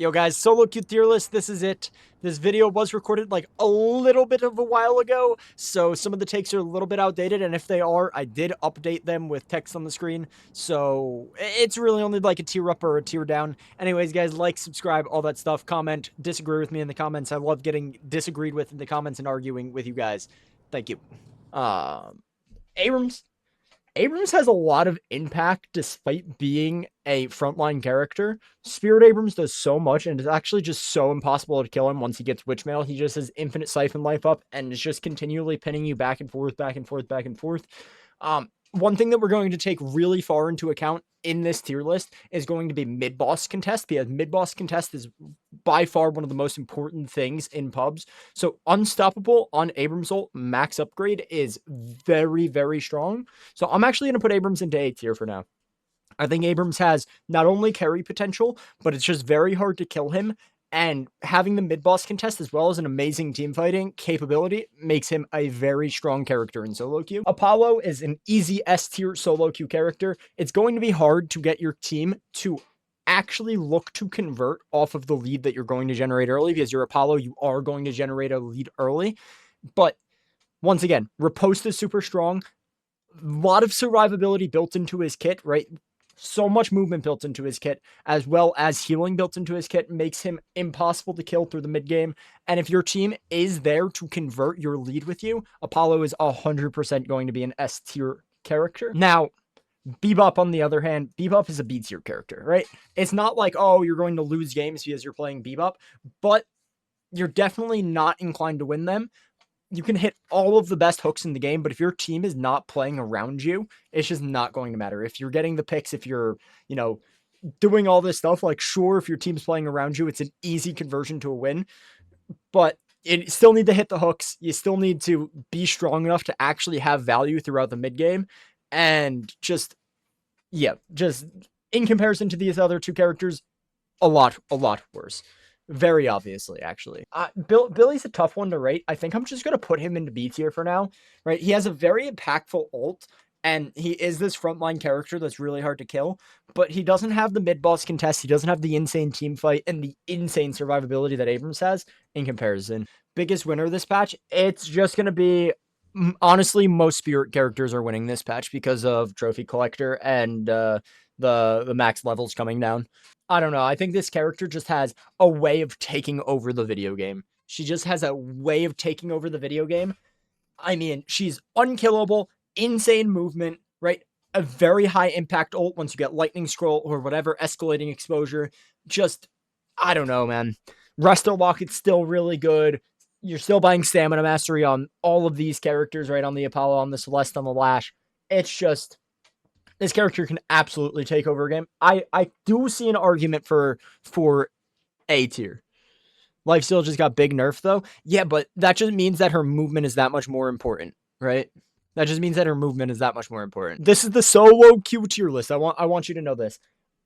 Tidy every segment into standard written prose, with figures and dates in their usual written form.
Yo guys, solo queue tier list, this is it. This video was recorded like a little bit of a while ago, so some of the takes are a little bit outdated, and if they are, I did update them with text on the screen, so it's really only like a tier up or a tier down. Anyways, guys, like, subscribe, all that stuff, comment, disagree with me in the comments. I love getting disagreed with in the comments and arguing with you guys. Thank you. Abrams. Abrams has a lot of impact despite being a frontline character. Spirit Abrams does so much, and it's actually just so impossible to kill him once he gets Witchmail. He just has infinite siphon life up, and is just continually pinning you back and forth, back and forth, back and forth. One thing that we're going to take really far into account in this tier list is going to be mid-boss contest, because mid-boss contest is by far one of the most important things in pubs. So Unstoppable on Abrams ult max upgrade is very, very strong. So I'm actually going to put Abrams into A tier for now. I think Abrams has not only carry potential, but it's just very hard to kill him. And having the mid-boss contest as well as an amazing team fighting capability makes him a very strong character in solo queue. Apollo is an easy S-tier solo queue character. It's going to be hard to get your team to actually look to convert off of the lead that you're going to generate early, because you're Apollo, you are going to generate a lead early. But once again, Riposte is super strong. A lot of survivability built into his kit, right? So much movement built into his kit, as well as healing built into his kit, makes him impossible to kill through the mid game. And if your team is there to convert your lead with you, Apollo is 100% going to be an S tier character. Now, Bbop, on the other hand, Bbop is a B tier character, right? It's not like, oh, you're going to lose games because you're playing Bbop, but you're definitely not inclined to win them. You can hit all of the best hooks in the game, but if your team is not playing around you, it's just not going to matter. If you're getting the picks, if you're, doing all this stuff, like, sure, if your team's playing around you, it's an easy conversion to a win, but you still need to hit the hooks. You still need to be strong enough to actually have value throughout the mid game. And just in comparison to these other two characters, a lot worse. Very obviously, actually. Billy's a tough one to rate. I think I'm just going to put him into B tier for now, right? He has a very impactful ult, and he is this frontline character that's really hard to kill, but he doesn't have the mid-boss contest. He doesn't have the insane team fight and the insane survivability that Abrams has in comparison. Biggest winner this patch, it's just going to be, honestly, most Spirit characters are winning this patch because of Trophy Collector and the max levels coming down. I don't know. I think this character just has a way of taking over the video game. She just has a way of taking over the video game. I mean, she's unkillable, insane movement, right? A very high impact ult once you get lightning scroll or whatever, escalating exposure. Just, I don't know, man. Resto Lock, it's still really good. You're still buying stamina mastery on all of these characters, right? On the Apollo, on the Celeste, on the Lash. It's just, this character can absolutely take over a game. I do see an argument for A tier. Lifesteal just got big nerf, though. Yeah, but that just means that her movement is that much more important, right? That just means that her movement is that much more important. This is the solo queue tier list. I want you to know this.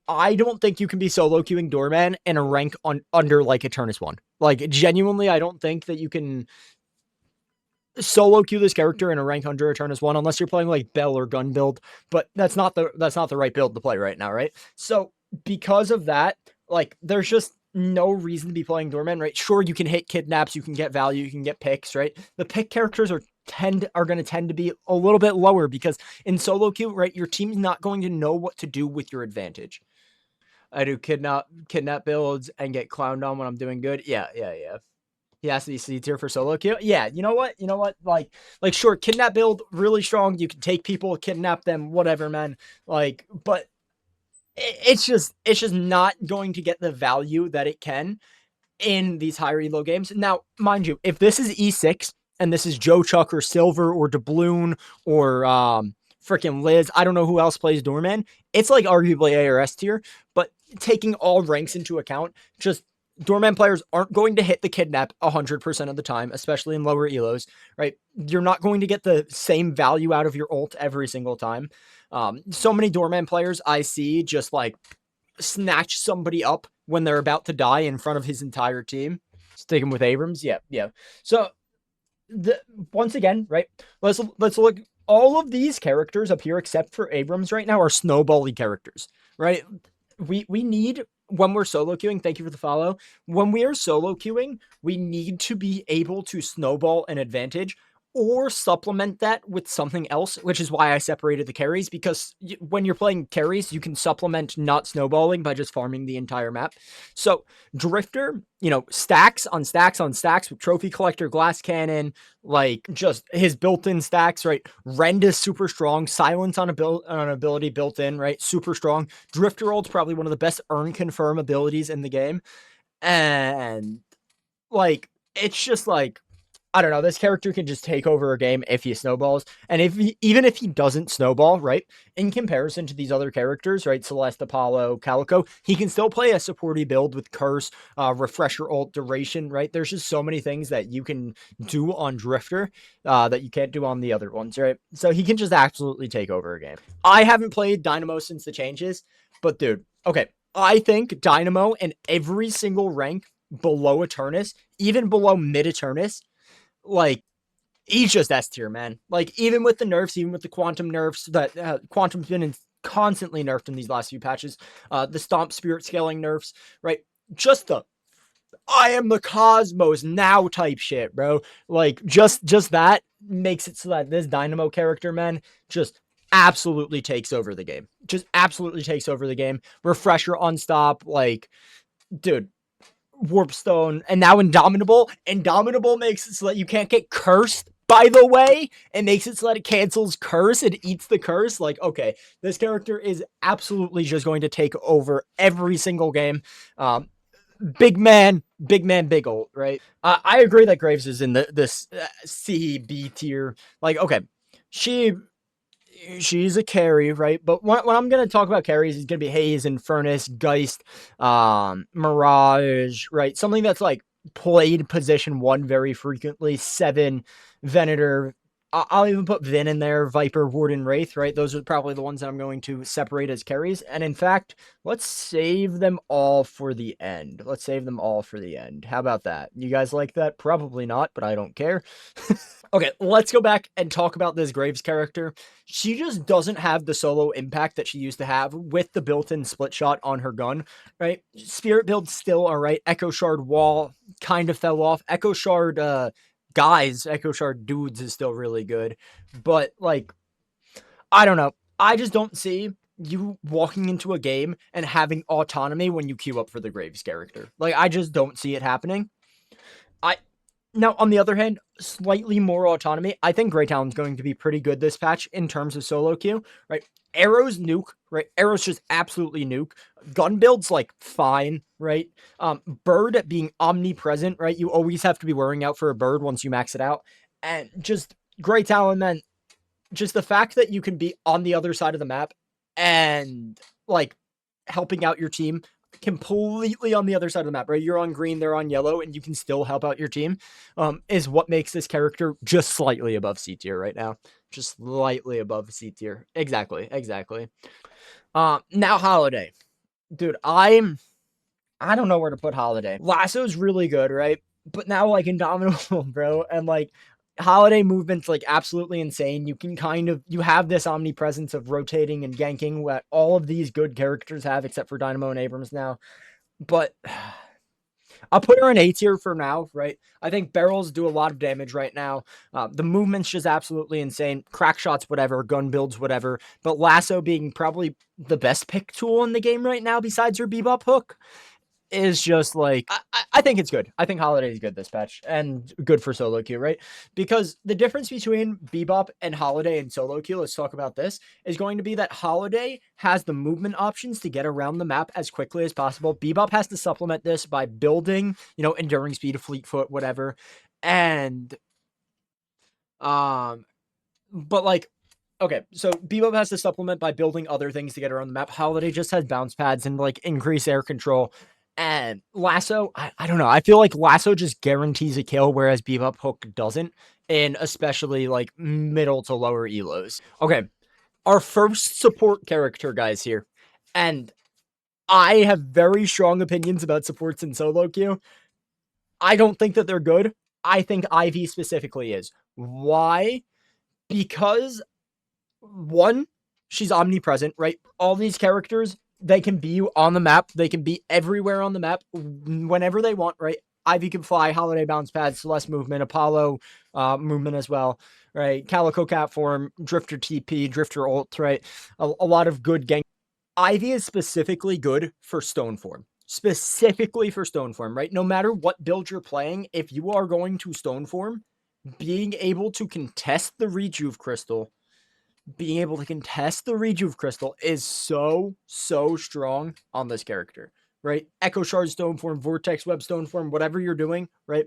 I don't think you can be solo queuing Dorman in a rank under like eternus 1. Like, genuinely, I don't think that you can solo queue this character in a rank under eternus 1 unless you're playing like Bell or gun build, but that's not the right build to play right now, right? So because of that, like, there's just no reason to be playing Dorman, right? Sure, you can hit kidnaps, you can get value, you can get picks, right? The pick characters are going to tend to be a little bit lower because in solo queue, right, your team's not going to know what to do with your advantage. I do kidnap builds and get clowned on when I'm doing good. Yeah. He has to be C tier for solo queue. Yeah, you know what? Like, sure, kidnap build, really strong. You can take people, kidnap them, whatever, man. Like, but it's just not going to get the value that it can in these higher elo games. Now, mind you, if this is E6 and this is Joe Chuck or Silver or Doubloon or freaking Liz, I don't know who else plays Dorman, it's like arguably A or S tier, but taking all ranks into account, just Dorman players aren't going to hit the kidnap 100% of the time, especially in lower elos, right? You're not going to get the same value out of your ult every single time. So many Dorman players I see just like snatch somebody up when they're about to die in front of his entire team. Stick him with Abrams. Yeah. So once again, right? Let's look. All of these characters up here, except for Abrams right now, are snowbally characters, right? We need when we're solo queuing, thank you for the follow. When we are solo queuing, we need to be able to snowball an advantage or supplement that with something else, which is why I separated the carries, because when you're playing carries, you can supplement not snowballing by just farming the entire map. So Drifter, stacks on stacks on stacks with Trophy Collector, Glass Cannon, like just his built-in stacks, right? Rend is super strong. Silence on ability built in, right? Super strong. Drifter ult's probably one of the best earn confirm abilities in the game. And like, it's just like, I don't know. This character can just take over a game if he snowballs. And even if he doesn't snowball, right, in comparison to these other characters, right, Celeste, Apollo, Calico, he can still play a supporty build with Curse, Refresher ult, Duration, right? There's just so many things that you can do on Drifter that you can't do on the other ones, right? So he can just absolutely take over a game. I haven't played Dynamo since the changes, but dude, okay. I think Dynamo in every single rank below eternus, even below mid eternus, like, he's just S tier, man. Like, even with the nerfs, even with the quantum nerfs, that quantum's been constantly nerfed in these last few patches, the stomp spirit scaling nerfs, right? Just the I am the cosmos now type shit, bro. Like, just that makes it so that this Dynamo character, man, just absolutely takes over the game. Just absolutely takes over the game. Refresher on stop, like, dude, Warpstone, and now Indomitable. Indomitable makes it so that you can't get cursed, by the way. It makes it so that it cancels curse. It eats the curse. Like, okay, this character is absolutely just going to take over every single game. Big man, big ult, right? I agree that Graves is in this C, B tier. Like, okay, she's a carry, right? But when I'm going to talk about carries, it's going to be Haze, Infernace, Geist, Mirage, right? Something that's like played position 1 very frequently. 7, Ventor. I'll even put Vin in there, Viper, Warden, Wraith, right? Those are probably the ones that I'm going to separate as carries. And in fact, let's save them all for the end. Let's save them all for the end. How about that? You guys like that? Probably not, but I don't care. Okay, let's go back and talk about this Graves character. She just doesn't have the solo impact that she used to have with the built-in split shot on her gun, right? Spirit build still all right. Echo Shard wall kind of fell off. Echo Shard Echo Shard dudes is still really good. But like, I don't know. I just don't see you walking into a game and having autonomy when you queue up for the Graves character. Like, I just don't see it happening. Now, on the other hand, slightly more autonomy. I think Grey Talon's going to be pretty good this patch in terms of solo queue, right? Arrow's nuke, right? Arrow's just absolutely nuke. Gun build's like fine, right? Bird being omnipresent, right? You always have to be worrying out for a bird once you max it out. And just Grey Talon, man, just the fact that you can be on the other side of the map and like helping out your team completely on the other side of the map, right? You're on green, they're on yellow, and you can still help out your team, is what makes this character just slightly above C tier right now. Just slightly above C tier. Exactly. Now Holiday. Dude, I don't know where to put Holiday. Lasso's really good, right? But now, like, Indomitable, bro, and like, Holiday movement's like absolutely insane. You can you have this omnipresence of rotating and ganking that all of these good characters have, except for Dynamo and Abrams now. But I'll put her in A tier for now, right? I think barrels do a lot of damage right now. The movement's just absolutely insane. Crack shots, whatever. Gun builds, whatever. But Lasso being probably the best pick tool in the game right now besides her Bbop hook is just like, I think it's good. I think Holiday is good this patch and good for solo queue, right? Because the difference between Bbop and Holiday and solo queue, let's talk about this, is going to be that Holiday has the movement options to get around the map as quickly as possible. Bbop has to supplement this by building, enduring speed, fleet foot, whatever. And, but like, okay, so Bbop has to supplement by building other things to get around the map. Holiday just has bounce pads and like increase air control. And Lasso, I don't know. I feel like Lasso just guarantees a kill, whereas Bbop hook doesn't, in especially like middle to lower elos. Okay, our first support character, guys, here. And I have very strong opinions about supports in solo queue. I don't think that they're good. I think Ivy specifically is. Why? Because, one, she's omnipresent, right? All these characters They can be on the map. They can be everywhere on the map whenever they want, right? Ivy can fly, Holiday bounce pad, Celeste movement, Apollo movement as well, right? Calico cat form, Drifter TP, Drifter ult, right? A lot of good gang. Ivy is specifically good for stone form. Specifically for stone form, right? No matter what build you're playing, if you are going to stone form, being able to contest the Rejuve Crystal is so strong on this character, right? Echo Shard stone form, Vortex Web stone form, whatever you're doing, right?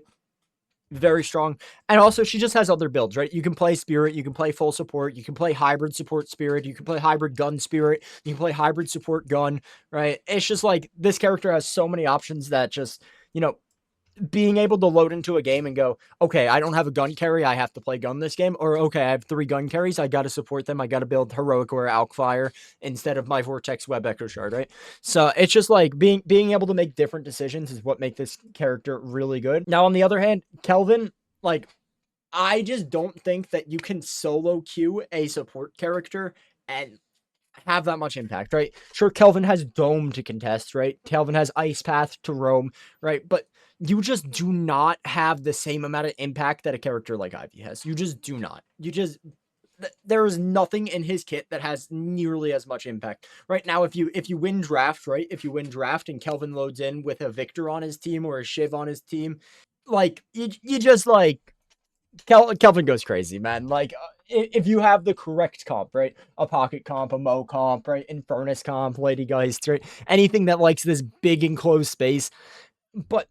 Very strong. And also, she just has other builds, right? You can play Spirit, you can play full support, you can play hybrid support Spirit, you can play hybrid gun Spirit, you can play hybrid support gun, right? It's just like this character has so many options that just, you know, being able to load into a game and go, okay, I don't have a gun carry, I have to play gun this game, or okay, I have 3 gun carries, I got to support them, I got to build Heroic or Alkfire instead of my Vortex Web Echo Shard, right? So it's just like being able to make different decisions is what make this character really good. Now, on the other hand, Kelvin, like, I just don't think that you can solo queue a support character and have that much impact, right? Sure, Kelvin has Dome to contest, right? Kelvin has Ice Path to roam, right? But you just do not have the same amount of impact that a character like Ivy has. You just do not. There is nothing in his kit that has nearly as much impact. Right now, if you win draft, right? If you win draft and Kelvin loads in with a Victor on his team or a Shiv on his team, like, you just, like, Kelvin goes crazy, man. Like, if you have the correct comp, right? A Pocket comp, a Mo comp, right? Infernace comp, Ladygeist, right? Anything that likes this big enclosed space. But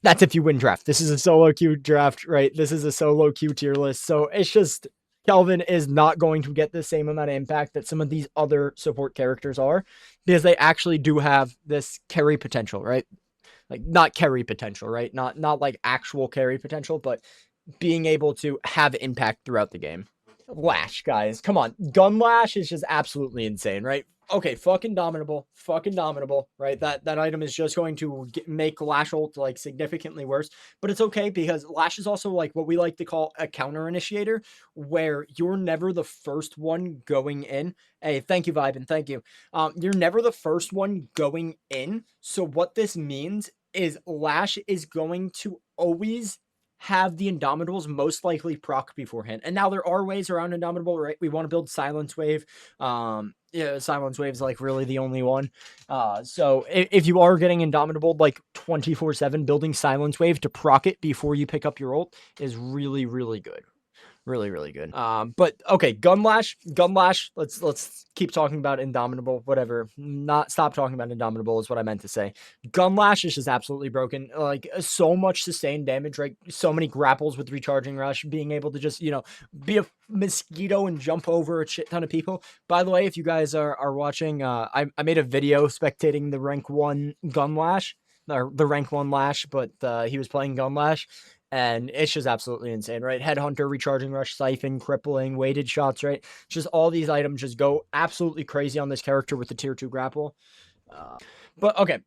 that's if you win draft. This is a solo queue draft, right? This is a solo queue tier list. So it's just, Kelvin is not going to get the same amount of impact that some of these other support characters are, because they actually do have this carry potential, right? Like, not carry potential, right? Not like actual carry potential, but being able to have impact throughout the game. Lash, guys. Come on. Gun Lash is just absolutely insane, right? Okay, fucking dominable, right? That item is just going to make Lash ult, like, significantly worse, but it's okay because Lash is also, like, what we like to call a counter initiator, where you're never the first one going in. Hey, thank you, Vibin, thank you. You're never the first one going in, so what this means is Lash is going to always have the Indomitables most likely proc beforehand. And now there are ways around Indomitable, right? We want to build Silence Wave. Yeah, Silence Wave is, like, really the only one. So if you are getting Indomitable, like, 24/7, building Silence Wave to proc it before you pick up your ult is really, really good. Really good. But okay, Gunlash. Let's keep talking about Indomitable. Whatever. Not stop talking about Indomitable is what I meant to say. Gunlash is just absolutely broken. Like, so much sustained damage, right? So many grapples with recharging rush, being able to just, be a mosquito and jump over a shit ton of people. By the way, if you guys are watching, I made a video spectating the rank 1 Gunlash, or the rank 1 Lash, but he was playing Gunlash. And it's just absolutely insane, right? Headhunter, Recharging Rush, Siphon, Crippling, Weighted Shots, right? Just all these items just go absolutely crazy on this character with the tier 2 grapple. But okay,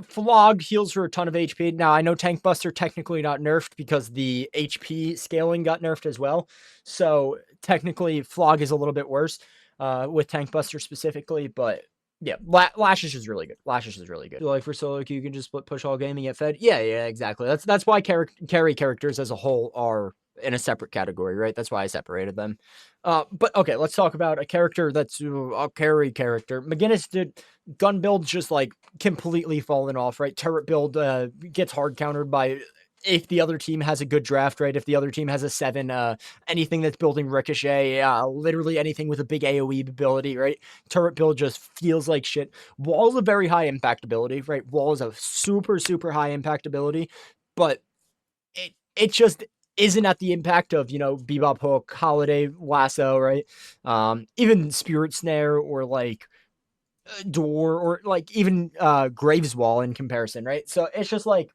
Flog heals for a ton of HP. Now, I know Tank Buster technically not nerfed because the HP scaling got nerfed as well. So technically, Flog is a little bit worse with Tank Buster specifically, but yeah, Lash is just really good. Lash is just really good. Like, for solo queue, you can just split push all game and get fed. Yeah, exactly. That's why carry characters as a whole are in a separate category, right? That's why I separated them. But okay, let's talk about a character that's a carry character. Mclnness did gun builds just, like, completely fallen off, right? Turret build gets hard countered by, if the other team has a good draft, right? If the other team has a 7, anything that's building Ricochet, literally anything with a big AoE ability, right? Turret build just feels like shit. Wall is a very high impact ability, right? Wall is a super high impact ability, but it just isn't at the impact of, Bbop Hook, Holiday, Lasso, right? Even Spirit Snare, or, like, Door, or, like, even Graves Wall in comparison, right? So it's just like,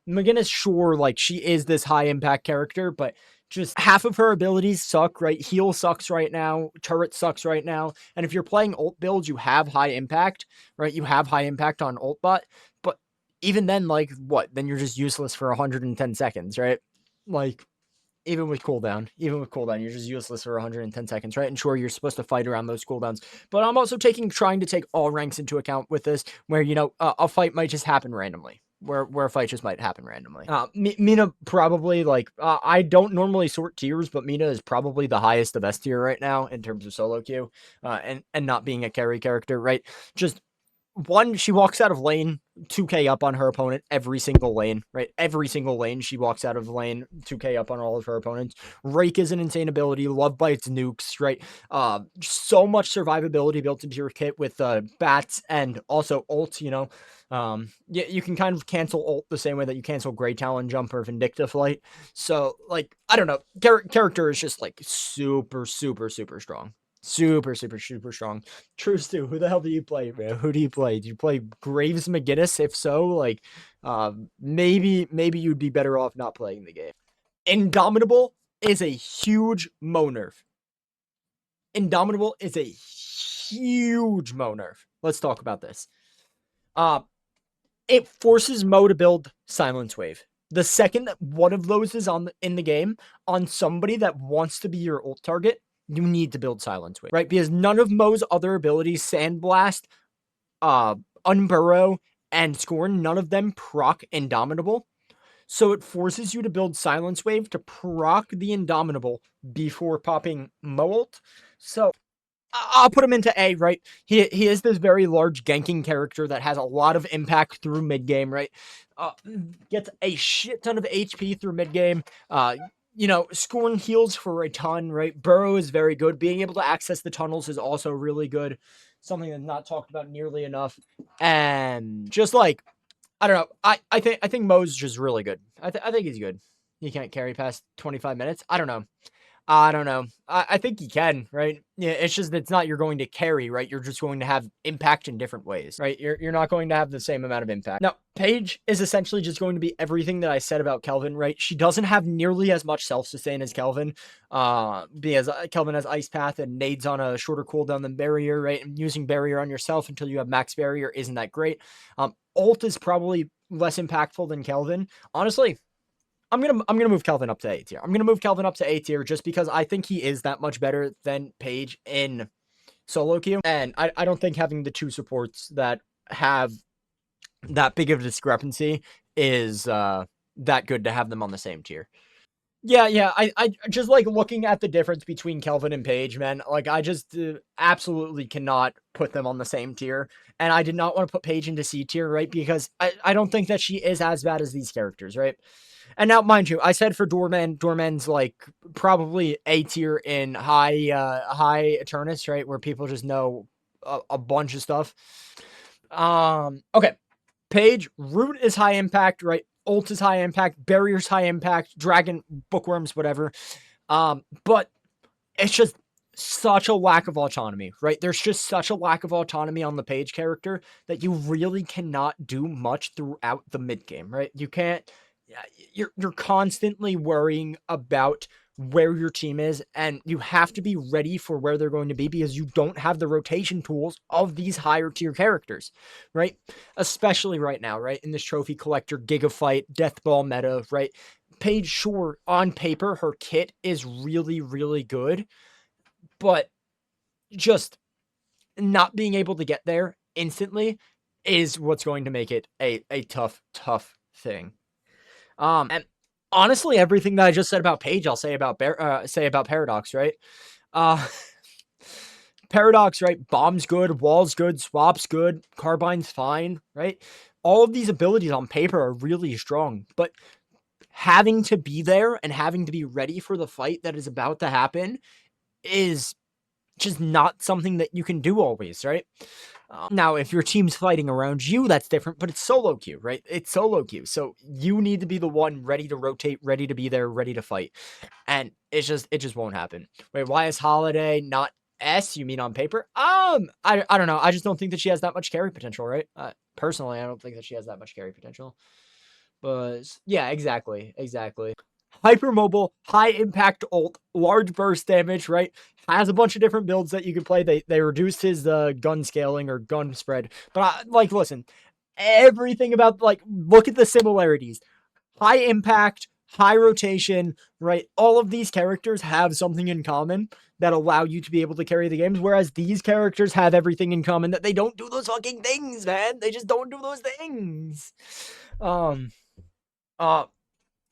Mclnness, sure, like, she is this high impact character, but just half of her abilities suck, right? Heal sucks right now, Turret sucks right now, and if you're playing ult builds, you have high impact, right? You have high impact on ult bot, but even then, like, what? Then you're just useless for 110 seconds, right? Like, Even with cooldown, you're just useless for 110 seconds, right? And sure, you're supposed to fight around those cooldowns, but I'm also trying to take all ranks into account with this, where, you know, a fight might just happen randomly. Where a fight just might happen randomly. Mina probably, like, I don't normally sort tiers, but Mina is probably the highest of S tier right now in terms of solo queue, and not being a carry character, right? Just one, she walks out of lane 2k up on her opponent every single lane, right? Every single lane she walks out of lane 2k up on all of her opponents. Rake is an insane ability. Love bites nukes, right? So much survivability built into your kit with bats and also ult, you know. Yeah, you can kind of cancel ult the same way that you cancel Grey Talon Jump or Vindicta Flight. So, like, I don't know. Character is just, like, super, super, super strong. Super, super, super strong. Truce to, who the hell do you play, man? Who do you play? Do you play Graves McGinnis? If so, like, maybe you'd be better off not playing the game. Indomitable is a huge Mo nerf. Indomitable is a huge Mo nerf. Let's talk about this. It forces Mo to build Silence Wave. The second that one of those is in the game, on somebody that wants to be your ult target, you need to build Silence Wave, right? Because none of Mo's other abilities, Sandblast, Unburrow, and Scorn, none of them proc Indomitable. So it forces you to build Silence Wave to proc the Indomitable before popping Mo ult. So I'll put him into A, right? He is this very large ganking character that has a lot of impact through mid game, right? Gets a shit ton of HP through mid game. You know, Scorn heals for a ton, right? Burrow is very good. Being able to access the tunnels is also really good. Something that's not talked about nearly enough. And just like, I don't know. I think Mo's just really good. I think he's good. He can't carry past 25 minutes. I don't know. I think you can, right? Yeah, it's just it's not you're going to carry, right? You're just going to have impact in different ways, right? You're not going to have the same amount of impact. Now, Paige is essentially just going to be everything that I said about Kelvin, right? She doesn't have nearly as much self-sustain as Kelvin, because Kelvin has Ice Path and nades on a shorter cooldown than Barrier, right? And using Barrier on yourself until you have max Barrier isn't that great. Ult is probably less impactful than Kelvin. Honestly, I'm gonna move Kelvin up to A tier. I'm gonna move Kelvin up to A tier just because I think he is that much better than Paige in solo queue, and I don't think having the two supports that have that big of a discrepancy is that good to have them on the same tier. Yeah. I just like looking at the difference between Kelvin and Paige, man. Like, I just absolutely cannot put them on the same tier. And I did not want to put Paige into C tier, right? Because I don't think that she is as bad as these characters, right? And now, mind you, I said for Dorman's like probably A tier in high eternus, right? Where people just know a bunch of stuff. Okay. Paige, Root is high impact, right? Ult is high impact, Barrier's high impact, Dragon, Bookworms, whatever. But it's just such a lack of autonomy, right? There's just such a lack of autonomy on the Paige character that you really cannot do much throughout the mid game, right? You can't. You're constantly worrying about where your team is, and you have to be ready for where they're going to be because you don't have the rotation tools of these higher tier characters, right? Especially right now, right? In this trophy collector, Gigafight, Deathball meta, right? Paige, sure, on paper, her kit is really, really good, but just not being able to get there instantly is what's going to make it a tough thing. And honestly, everything that I just said about Paige, I'll say about Paradox, right? Paradox, right? Bomb's good, Wall's good, Swap's good, Carbine's fine, right? All of these abilities on paper are really strong, but having to be there and having to be ready for the fight that is about to happen is just not something that you can do always, right? Now, if your team's fighting around you, that's different, but it's solo queue, right? It's solo queue. So you need to be the one ready to rotate, ready to be there, ready to fight. And it just won't happen. Wait, why is Holiday not S? You mean on paper? I don't know. I just don't think that she has that much carry potential, right? Personally, I don't think that she has that much carry potential. But yeah, exactly. Hypermobile, high impact ult, large burst damage, right? Has a bunch of different builds that you can play. They reduced his gun scaling or gun spread. But listen, everything about, like, look at the similarities. High impact, high rotation, right? All of these characters have something in common that allow you to be able to carry the games, whereas these characters have everything in common that they don't do those fucking things, man. They just don't do those things.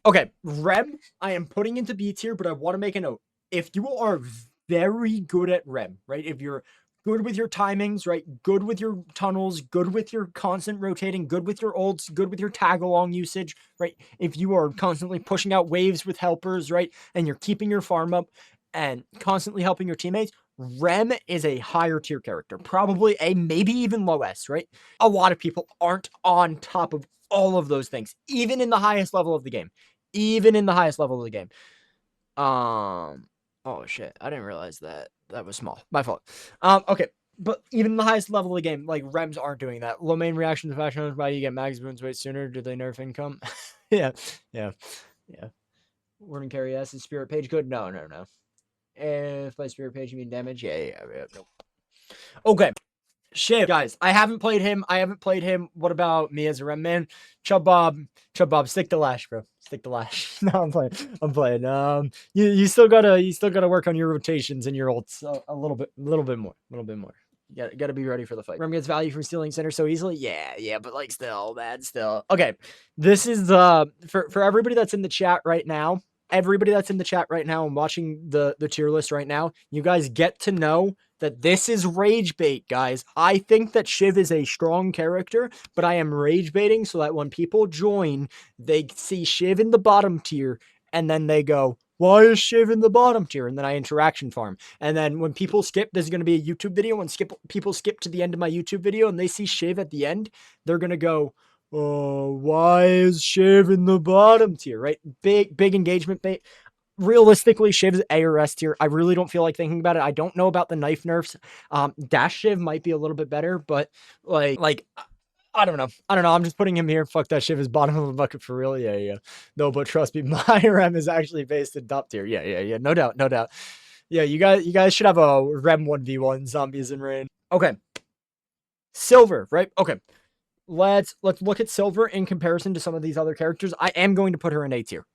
Okay, Rem, I am putting into B tier, but I want to make a note. If you are very good at Rem, right? If you're good with your timings, right? Good with your tunnels, good with your constant rotating, good with your ults, good with your tag along usage, right? If you are constantly pushing out waves with helpers, right? And you're keeping your farm up and constantly helping your teammates, Rem is a higher tier character, probably a maybe even low S, right? A lot of people aren't on top of all of those things, even in the highest level of the game. Even in the highest level of the game. Oh shit, I didn't realize that. That was small. My fault. Okay. But even the highest level of the game, like, Rems aren't doing that. Low main reaction to fashion, why you get max boons way sooner? Do they nerf income? Yeah. Warden carry S is Spirit Page good? No. If by Spirit Page you mean damage? Yeah. Nope. Okay. Shiv, guys, I haven't played him. What about me as a Rem man? Bbop, stick to Lash, bro. Stick to Lash. No, I'm playing. You still gotta work on your rotations and your ults a little bit more. You gotta be ready for the fight. Rem gets value from stealing center so easily. Yeah, but like still, man, still. Okay, this is for everybody that's in the chat right now. Everybody that's in the chat right now and watching the tier list right now, you guys get to know that this is rage bait, guys. I think that Shiv is a strong character, but I am rage baiting so that when people join, they see Shiv in the bottom tier, and then they go, why is Shiv in the bottom tier? And then I interaction farm. And then when people skip, there's going to be a YouTube video. When people skip to the end of my YouTube video and they see Shiv at the end, they're going to go, oh, why is Shiv in the bottom tier, right? Big engagement bait. Realistically, Shiv's A or S tier. I really don't feel like thinking about it. I don't know about the knife nerfs. Dash Shiv might be a little bit better, but like I don't know. I'm just putting him here. Fuck that. Shiv is bottom of the bucket for real. Yeah. No, but trust me, my Rem is actually based in top tier. Yeah. No doubt. Yeah, you guys should have a Rem 1v1 zombies in rain. Okay. Silver, right? Okay. Let's look at Silver in comparison to some of these other characters. I am going to put her in A tier.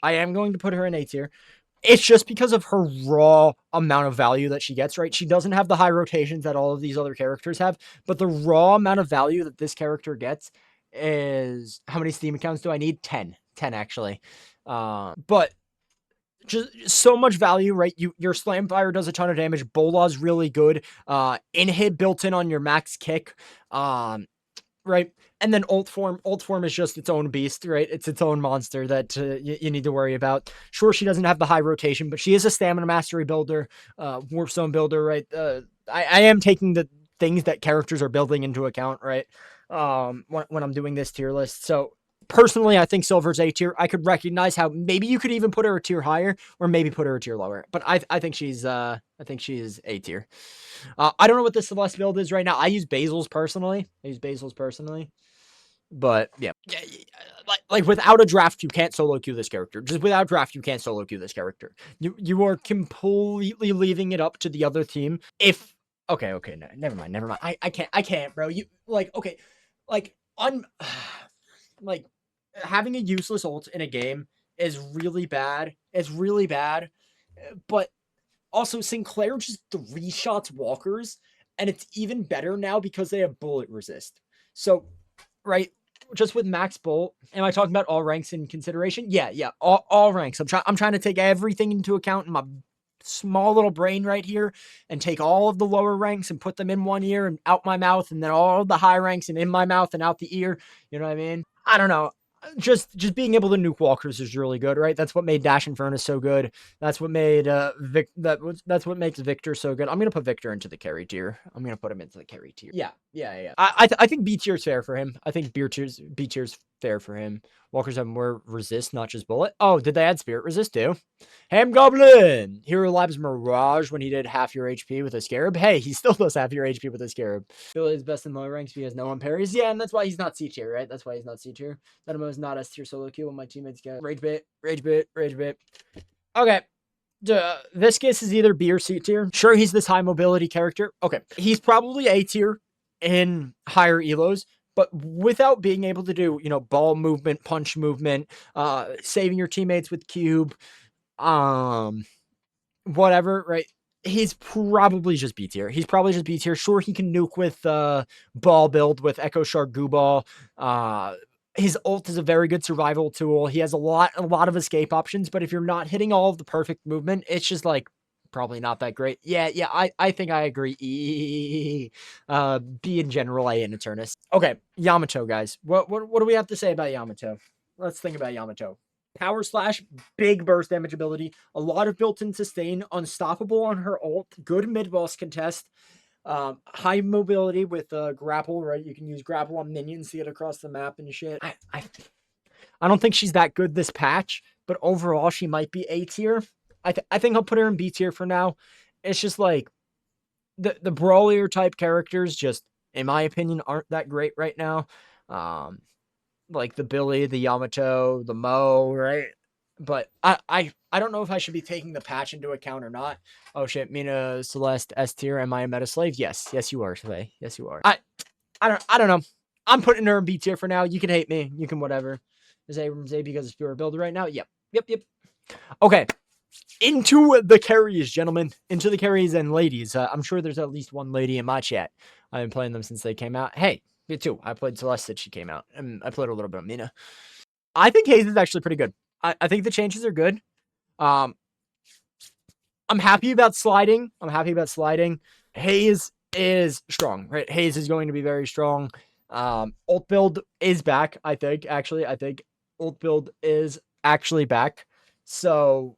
It's just because of her raw amount of value that she gets, right? She doesn't have the high rotations that all of these other characters have, but the raw amount of value that this character gets is... How many Steam accounts do I need? 10. 10, actually. But just so much value, right? Your Slam Fire does a ton of damage. Bolah's really good. Inhib built in on your max kick. Right? And then ult form is just its own beast, right? It's its own monster that you need to worry about. Sure, she doesn't have the high rotation, but she is a stamina mastery builder, warpstone builder, right? I am taking the things that characters are building into account, right? When I'm doing this tier list. So personally, I think Silver's A tier. I could recognize how maybe you could even put her a tier higher, or maybe put her a tier lower. But I think she's A tier. I don't know what the Celeste build is right now. I use Basil's personally. But yeah, like without a draft, you can't solo queue this character. Just without draft, you can't solo queue this character. You are completely leaving it up to the other team. If okay, no, never mind. I can't, bro. You like like having a useless ult in a game is really bad. It's really bad, but also Sinclair just 3-shots walkers, and it's even better now because they have bullet resist. So, right, just with max bolt, am I talking about all ranks in consideration? Yeah, all ranks. I'm trying to take everything into account in my small little brain right here and take all of the lower ranks and put them in one ear and out my mouth, and then all the high ranks and in my mouth and out the ear. You know what I mean? I don't know. Just being able to nuke walkers is really good, right? That's what made Dash Infernace so good. That's what made that's what makes Victor so good. I'm gonna put Victor into the carry tier. Yeah. I think B tier's fair for him. I think B tier's fair for him. Walkers have more resist, not just bullet. Oh, did they add spirit resist too? Ham Goblin! Hero Labs Mirage when he did half your HP with a Scarab. Hey, he still does half your HP with a Scarab. Billy is best in low ranks because no one parries. Yeah, and that's why he's not C tier, right? Dynamo is not S tier solo queue when my teammates get rage bait. Okay. Viscus is either B or C tier. Sure, he's this high mobility character. Okay. He's probably A tier in higher elos, but without being able to do, ball movement, punch movement, saving your teammates with cube, whatever, right? He's probably just B tier. He's probably just B tier. Sure, he can nuke with ball build with Echo Shark Goo Ball. His ult is a very good survival tool. He has a lot of escape options, but if you're not hitting all of the perfect movement, it's just like probably not that great. Yeah, I think I agree. B in general, A in eternus. Okay, Yamato, guys. What do we have to say about Yamato? Let's think about Yamato. Power Slash, big burst damage ability, a lot of built-in sustain, unstoppable on her ult, good mid-boss contest, high mobility with grapple, right? You can use grapple on minions to get across the map and shit. I don't think she's that good this patch, but overall she might be A tier. I think I'll put her in B tier for now. It's just like the brawlier type characters just, in my opinion, aren't that great right now. Like the Billy, the Yamato, the Mo, right? But I don't know if I should be taking the patch into account or not. Oh shit, Mina, Celeste, S tier. Am I a meta slave? Yes, you are, Slay. Yes, you are. I don't know. I'm putting her in B tier for now. You can hate me. You can whatever. Is Abrams A because it's pure builder right now? Yep. Okay. Into the carries, gentlemen. Into the carries and ladies. I'm sure there's at least one lady in my chat. I've been playing them since they came out. Hey, me too. I played Celeste since she came out. And I played a little bit of Mina. I think Haze is actually pretty good. I think the changes are good. I'm happy about sliding. Haze is strong, right? Haze is going to be very strong. Ult build is back, I think. Actually, I think ult build is actually back. So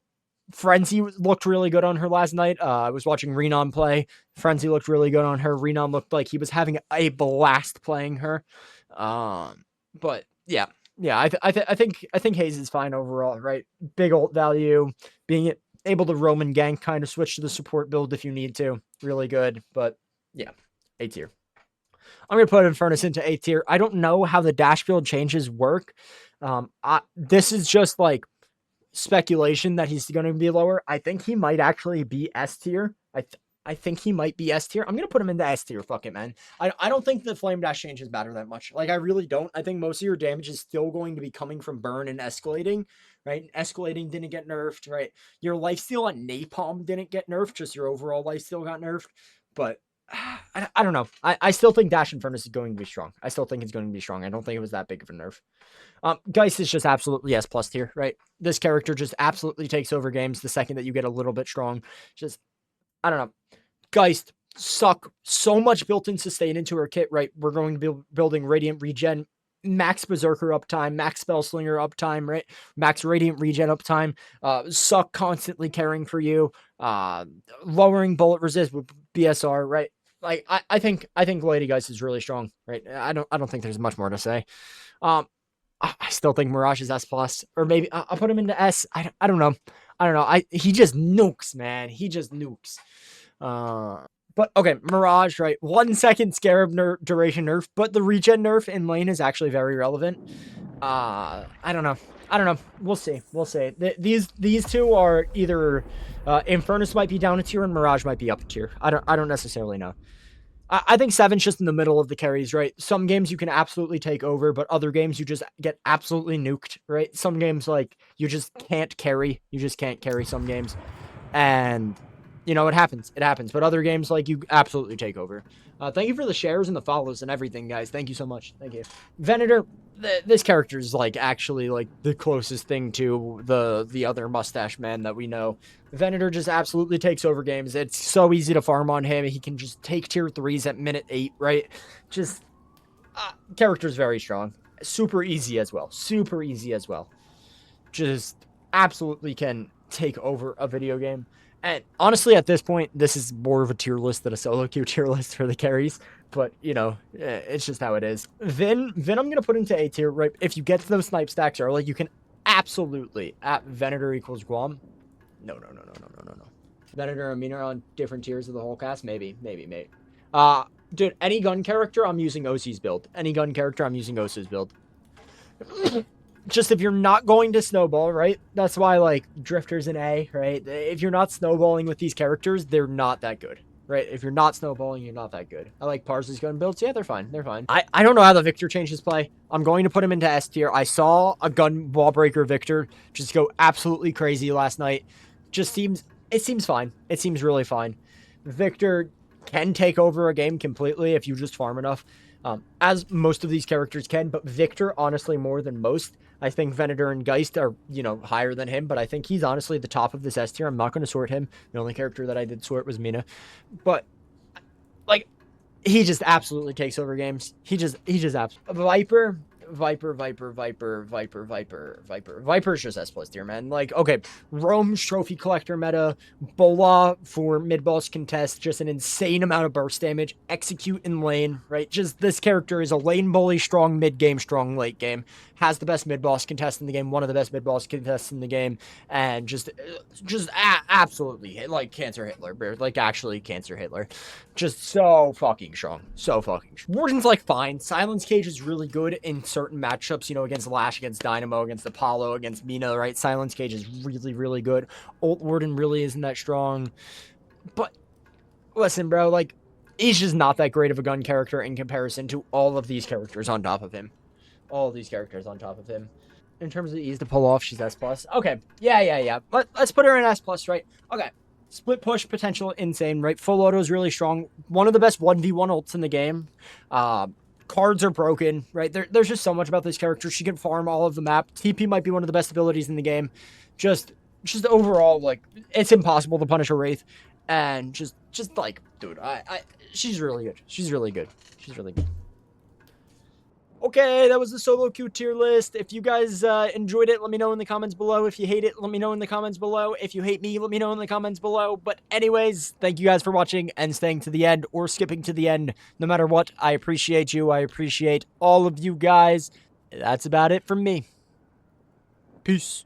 Frenzy looked really good on her last night. I was watching Renan play. Frenzy looked really good on her. Renan looked like he was having a blast playing her. But yeah, I think Haze is fine overall, right? Big ult value, being able to roam and gank, kind of switch to the support build if you need to. Really good, but yeah, A tier. I'm gonna put Infernace into A tier. I don't know how the dash build changes work. This is just like speculation that he's going to be lower. I think he might actually be S tier. I think he might be S tier. I'm going to put him into S tier. Fuck it, man. I don't think the flame dash changes matter that much. Like, I really don't. I think most of your damage is still going to be coming from burn and escalating, right? Escalating didn't get nerfed, right? Your lifesteal on napalm didn't get nerfed. Just your overall lifesteal got nerfed. But I don't know. I still think Dash Infernace is going to be strong. I still think it's going to be strong. I don't think it was that big of a nerf. Geist is just absolutely S plus tier, right? This character just absolutely takes over games the second that you get a little bit strong. Just, I don't know. Geist suck so much built-in sustain into her kit, right? We're going to be building Radiant Regen, max Berserker uptime, max Spellslinger uptime, right? Max Radiant Regen uptime. Suck constantly caring for you. Lowering bullet resist with BSR, right? Like, I think Ladygeist is really strong, right? I don't think there's much more to say. I still think Mirage is S plus, or maybe I'll put him into S. I don't know. He just nukes, man. He just nukes. But okay, Mirage, right? 1 second Scarab duration nerf, but the regen nerf in lane is actually very relevant. I don't know. We'll see. These two are either Infernace might be down a tier and Mirage might be up a tier. I don't necessarily know. I think 7's just in the middle of the carries, right? Some games you can absolutely take over, but other games you just get absolutely nuked, right? Some games, like, you just can't carry. You just can't carry some games. And, it happens. It happens. But other games, like, you absolutely take over. Thank you for the shares and the follows and everything, guys. Thank you so much. Thank you. Ventor, this character is, like, actually, like, the closest thing to the other mustache man that we know. Ventor just absolutely takes over games. It's so easy to farm on him. He can just take tier 3s at minute 8, right? Just, character's very strong. Super easy as well. Just absolutely can take over a video game. And honestly, at this point, this is more of a tier list than a solo queue tier list for the carries. But, it's just how it is. Vin, I'm going to put into A tier, right? If you get to those snipe stacks early, you can absolutely, at Ventor equals Guam. No. Ventor and Mina are on different tiers of the whole cast? Maybe. Dude, any gun character, I'm using OC's build. Just if you're not going to snowball, right? That's why, like, Drifter's an A, right? If you're not snowballing with these characters, they're not that good. right? If you're not snowballing, you're not that good. I like Parsley's gun builds. Yeah, they're fine. They're fine. I don't know how the Victor changed his play. I'm going to put him into S tier. I saw a gun wall breaker Victor just go absolutely crazy last night. It seems fine. It seems really fine. Victor can take over a game completely if you just farm enough. As most of these characters can, but Victor, honestly, more than most. I think Ventor and Geist are, higher than him, but I think he's honestly the top of this S tier. I'm not going to sort him. The only character that I did sort was Mina. But, like, he just absolutely takes over games. He just absolutely. Viper's just S plus tier, man. Like, okay, Rome's trophy collector meta, Bola for mid-boss contest, just an insane amount of burst damage, execute in lane, right? Just this character is a lane bully, strong mid-game, strong late game, has the best mid-boss contest in the game, one of the best mid-boss contests in the game, and just absolutely, like, cancer Hitler, bro. Like, actually cancer Hitler. Just so fucking strong. So fucking strong. Warden's, like, fine. Silence Cage is really good in certain matchups, against Lash, against Dynamo, against Apollo, against Mina, right? Silence Cage is really, really good. Ult Warden really isn't that strong. But, listen, bro, like, he's just not that great of a gun character in comparison to all of these characters on top of him. All of these characters on top of him. In terms of ease to pull off, she's S+. Okay, yeah. Let's put her in S+, right? Okay. Split push potential, insane, right? Full auto is really strong. One of the best 1v1 ults in the game. Cards are broken, right? There's just so much about this character. She can farm all of the map. TP might be one of the best abilities in the game. Just overall, like, it's impossible to punish a Wraith. And just like, dude, she's really good. She's really good. Okay, that was the solo queue tier list. If you guys enjoyed it, let me know in the comments below. If you hate it, let me know in the comments below. If you hate me, let me know in the comments below. But anyways, thank you guys for watching and staying to the end or skipping to the end. No matter what, I appreciate you. I appreciate all of you guys. That's about it from me. Peace.